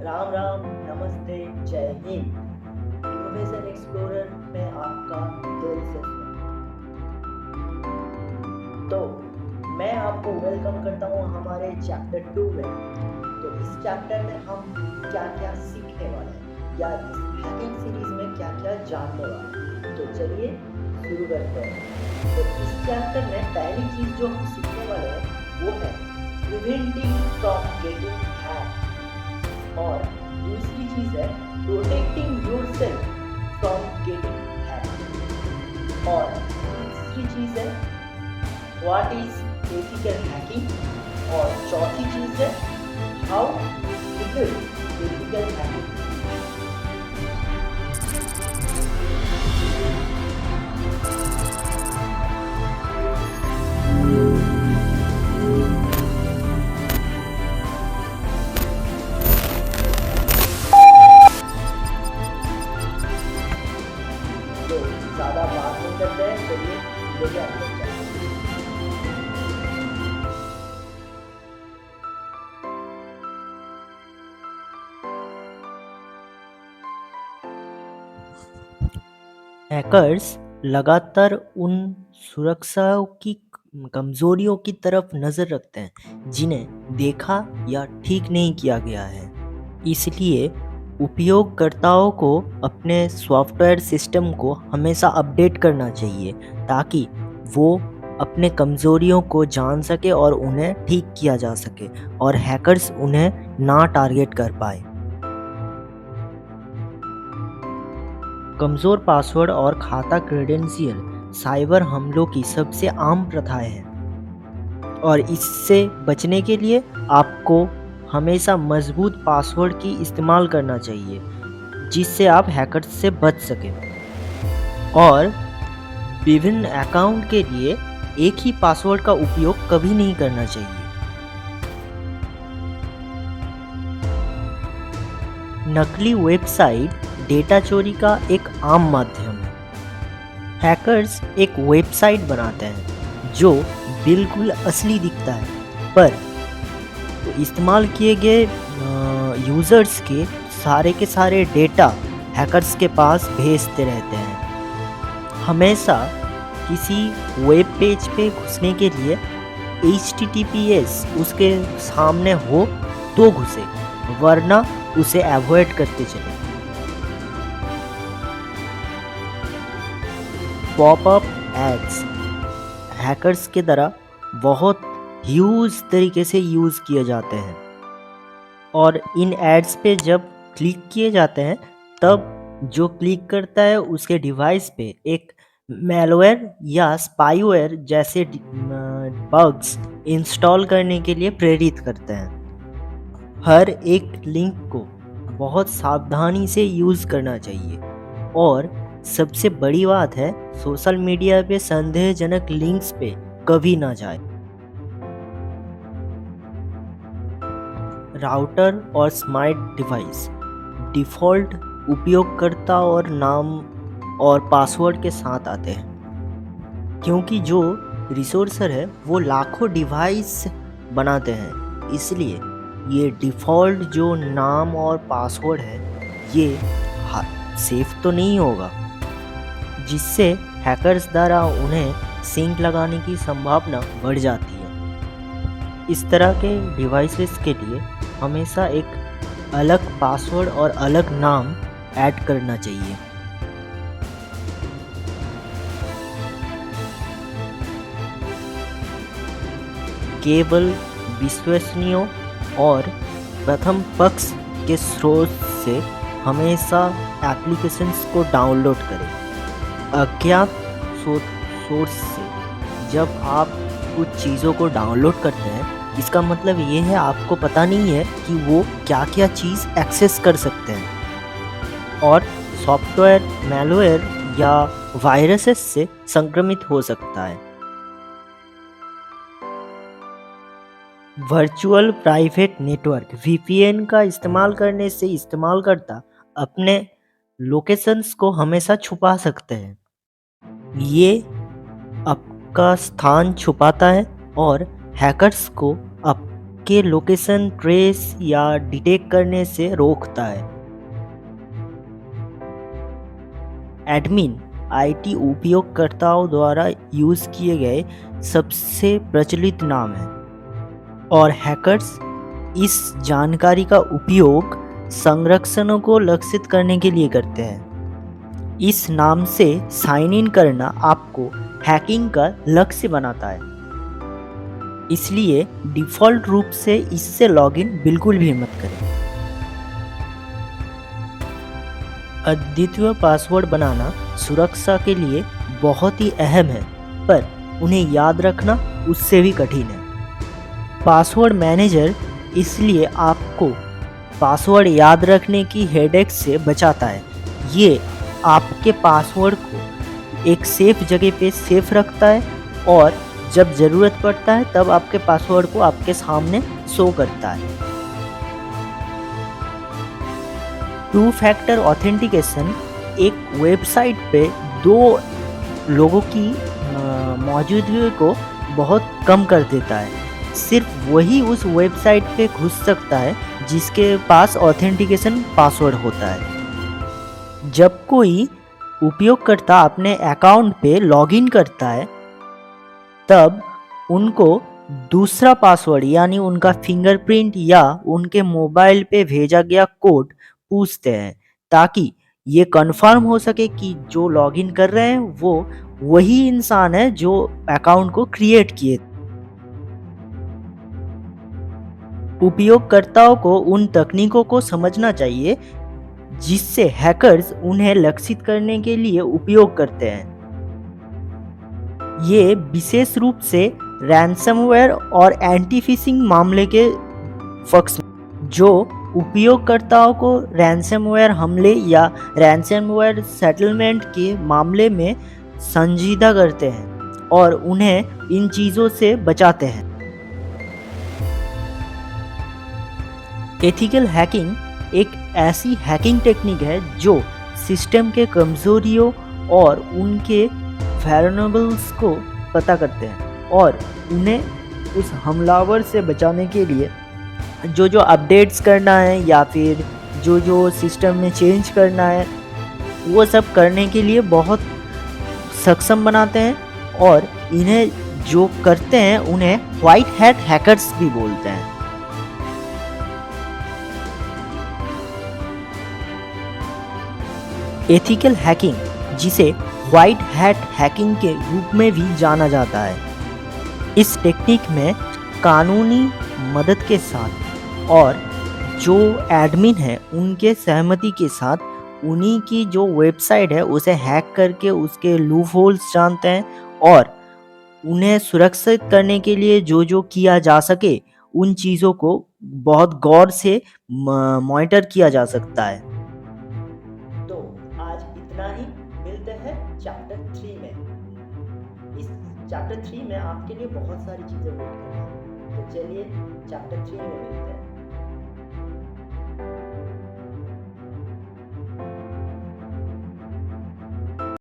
राम राम, नमस्ते, जय Hind. Innovation explorer में आपका दिल से तो मैं आपको वेलकम करता हूँ हमारे चैप्टर 2 में। तो इस चैप्टर में हम क्या क्या सीखने वाले हैं या इस हैकिंग सीरीज में क्या क्या जानने वाले हैं। तो चलिए शुरू करते हैं। तो इस चैप्टर में पहली चीज जो हम सीखने वाले हैं वो है प्रिवेंटिंग फ्रॉम गेटिंग हैक, और दूसरी चीज है protecting yourself from getting hack, और तीसरी चीज है व्हाट इज एथिकल हैकिंग, और चौथी चीज है how to build ethical hacking. तो ज्यादा बात नहीं करते हैं, चलिए वीडियो के अंदर चलते हैं। हैकर्स लगातार उन सुरक्षाओं की कमजोरियों की तरफ नज़र रखते हैं जिन्हें देखा या ठीक नहीं किया गया है। इसलिए उपयोगकर्ताओं को अपने सॉफ्टवेयर सिस्टम को हमेशा अपडेट करना चाहिए ताकि वो अपने कमजोरियों को जान सके और उन्हें ठीक किया जा सके और हैकर्स उन्हें ना टारगेट कर पाए। कमज़ोर पासवर्ड और खाता क्रेडेंशियल साइबर हमलों की सबसे आम प्रथाएं हैं और इससे बचने के लिए आपको हमेशा मजबूत पासवर्ड की इस्तेमाल करना चाहिए जिससे आप हैकर्स से बच सकें, और विभिन्न अकाउंट के लिए एक ही पासवर्ड का उपयोग कभी नहीं करना चाहिए। नकली वेबसाइट डेटा चोरी का एक आम माध्यम है। हैकर्स एक वेबसाइट बनाते हैं जो बिल्कुल असली दिखता है, पर तो इस्तेमाल किए गए यूज़र्स के सारे डेटा हैकर्स के पास भेजते रहते हैं। हमेशा किसी वेब पेज पे घुसने के लिए HTTPS उसके सामने हो तो घुसे, वरना उसे अवॉइड करते चले। पॉपअप एड्स हैकर्स के द्वारा बहुत ह्यूज तरीके से यूज़ किए जाते हैं, और इन एड्स पे जब क्लिक किए जाते हैं तब जो क्लिक करता है उसके डिवाइस पे एक मैलवेयर या स्पाईवेयर जैसे बग्स इंस्टॉल करने के लिए प्रेरित करते हैं। हर एक लिंक को बहुत सावधानी से यूज़ करना चाहिए, और सबसे बड़ी बात है सोशल मीडिया पे संदेहजनक लिंक्स पे कभी ना जाए। राउटर और स्मार्ट डिवाइस डिफ़ॉल्ट उपयोगकर्ता और नाम और पासवर्ड के साथ आते हैं, क्योंकि जो रिसोर्सर है वो लाखों डिवाइस बनाते हैं, इसलिए ये डिफ़ॉल्ट जो नाम और पासवर्ड है ये सेफ तो नहीं होगा, जिससे हैकर्स द्वारा उन्हें सिंक लगाने की संभावना बढ़ जाती है। इस तरह के डिवाइसेस के लिए हमेशा एक अलग पासवर्ड और अलग नाम ऐड करना चाहिए। केवल विश्वसनीय और प्रथम पक्ष के स्रोत से हमेशा एप्लीकेशंस को डाउनलोड करें। अज्ञात सोर्स से जब आप कुछ चीज़ों को डाउनलोड करते हैं, इसका मतलब ये है आपको पता नहीं है कि वो क्या क्या चीज़ एक्सेस कर सकते हैं, और सॉफ्टवेयर मैलवेयर या वायरसेस से संक्रमित हो सकता है। वर्चुअल प्राइवेट नेटवर्क VPN का इस्तेमाल करने से इस्तेमालकर्ता अपने लोकेशंस को हमेशा छुपा सकते हैं। ये आपका स्थान छुपाता है और हैकर्स को आप आपके लोकेशन ट्रेस या डिटेक्ट करने से रोकता है। एडमिन आईटी उपयोगकर्ताओं द्वारा यूज किए गए सबसे प्रचलित नाम है और हैकर्स इस जानकारी का उपयोग संरक्षणों को लक्षित करने के लिए करते हैं। इस नाम से साइन इन करना आपको हैकिंग का लक्ष्य बनाता है, इसलिए डिफ़ॉल्ट रूप से इससे लॉगिन बिल्कुल भी मत करें। अद्वितीय पासवर्ड बनाना सुरक्षा के लिए बहुत ही अहम है, पर उन्हें याद रखना उससे भी कठिन है। पासवर्ड मैनेजर इसलिए आपको पासवर्ड याद रखने की हेडेक से बचाता है। ये आपके पासवर्ड को एक सेफ जगह पे सेफ रखता है और जब ज़रूरत पड़ता है तब आपके पासवर्ड को आपके सामने शो करता है। टू फैक्टर ऑथेंटिकेशन एक वेबसाइट पे दो लोगों की मौजूदगी को बहुत कम कर देता है। सिर्फ वही उस वेबसाइट पे घुस सकता है जिसके पास ऑथेंटिकेशन पासवर्ड होता है। जब कोई उपयोगकर्ता अपने अकाउंट पे लॉगिन करता है तब उनको दूसरा पासवर्ड यानी उनका फिंगरप्रिंट या उनके मोबाइल पे भेजा गया कोड पूछते हैं, ताकि ये कंफर्म हो सके कि जो लॉगिन कर रहे हैं वो वही इंसान है जो अकाउंट को क्रिएट किए। उपयोगकर्ताओं को उन तकनीकों को समझना चाहिए जिससे हैकर्स उन्हें लक्षित करने के लिए उपयोग करते हैं। ये विशेष रूप से रैंसमवेयर और एंटी फिशिंग मामले के पक्ष में, जो उपयोगकर्ताओं को रैंसमवेयर हमले या रैंसमवेयर सेटलमेंट के मामले में संजीदा करते हैं और उन्हें इन चीज़ों से बचाते हैं। एथिकल हैकिंग एक ऐसी हैकिंग टेक्निक है जो सिस्टम के कमजोरियों और उनके वल्नरेबल्स को पता करते हैं और उन्हें उस हमलावर से बचाने के लिए जो अपडेट्स करना है या फिर जो सिस्टम में चेंज करना है वो सब करने के लिए बहुत सक्षम बनाते हैं। और इन्हें जो करते हैं उन्हें व्हाइट हैट हैकर्स भी बोलते हैं। एथिकल हैकिंग, जिसे व्हाइट हैट हैकिंग के रूप में भी जाना जाता है, इस टेक्निक में कानूनी मदद के साथ और जो एडमिन है उनके सहमति के साथ उन्हीं की जो वेबसाइट है उसे हैक करके उसके लूप होल्स जानते हैं और उन्हें सुरक्षित करने के लिए जो किया जा सके उन चीज़ों को बहुत गौर से मॉनिटर किया जा सकता है। तो आज इतना ही, मिलते हैं चैप्टर 3 में। इस चैप्टर 3 में आपके लिए बहुत सारी चीज़ें वेट कर रही हैं, तो चलिए चैप्टर 3 में मिलते हैं।